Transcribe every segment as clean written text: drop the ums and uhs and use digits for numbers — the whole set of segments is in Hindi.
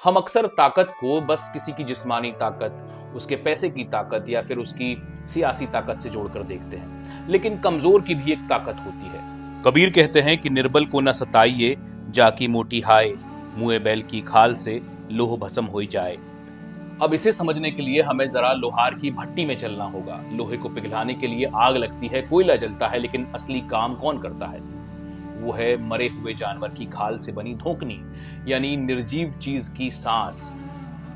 हम अक्सर ताकत को बस किसी की जिस्मानी ताकत, उसके पैसे की ताकत या फिर उसकी सियासी ताकत से जोड़कर देखते हैं, लेकिन कमजोर की भी एक ताकत होती है। कबीर कहते हैं कि निर्बल को न सताइए, जाकी मोटी हाय, मुए बैल की खाल से लोह भस्म हो जाए। अब इसे समझने के लिए हमें जरा लोहार की भट्टी में चलना होगा। लोहे को पिघलाने के लिए आग लगती है, कोयला जलता है, लेकिन असली काम कौन करता है? वो है मरे हुए जानवर की खाल से बनी धोकनी, यानी निर्जीव चीज की सांस।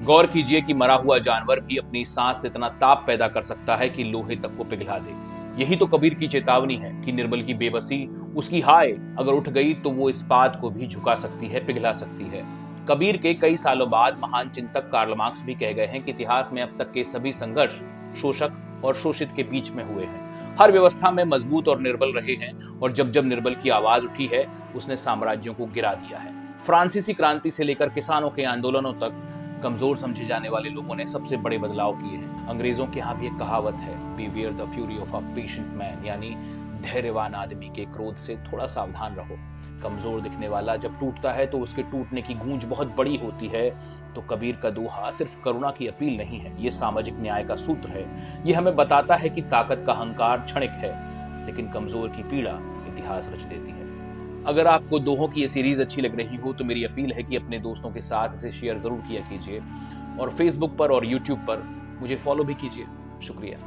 गौर कीजिए कि मरा हुआ जानवर भी अपनी सांस से इतना ताप पैदा कर सकता है कि लोहे तक को पिघला दे। यही तो कबीर की चेतावनी है कि निर्बल की बेबसी, उसकी हाय अगर उठ गई तो वो इस्पात को भी झुका सकती है, पिघला सकती है। कबीर के कई सालों बाद महान चिंतक कार्ल मार्क्स भी कह गए हैं कि इतिहास में अब तक के सभी संघर्ष शोषक और शोषित के बीच में हुए हैं। हर व्यवस्था में मजबूत और निर्बल रहे हैं, और जब जब निर्बल की आवाज उठी है, उसने साम्राज्यों को गिरा दिया है। फ्रांसीसी क्रांति से लेकर किसानों के आंदोलनों तक कमजोर समझे जाने वाले लोगों ने सबसे बड़े बदलाव किए हैं। अंग्रेजों के यहाँ भी एक कहावत है, beware the fury of a patient man, यानी धैर्यवान आदमी के क्रोध से थोड़ा सावधान रहो। कमजोर दिखने वाला जब टूटता है तो उसके टूटने की गूंज बहुत बड़ी होती है। तो कबीर का दोहा सिर्फ करुणा की अपील नहीं है, ये सामाजिक न्याय का सूत्र है। ये हमें बताता है कि ताकत का अहंकार क्षणिक है, लेकिन कमजोर की पीड़ा इतिहास रच देती है। अगर आपको दोहों की ये सीरीज अच्छी लग रही हो तो मेरी अपील है कि अपने दोस्तों के साथ इसे शेयर जरूर किया कीजिए, और फेसबुक पर और यूट्यूब पर मुझे फॉलो भी कीजिए। शुक्रिया।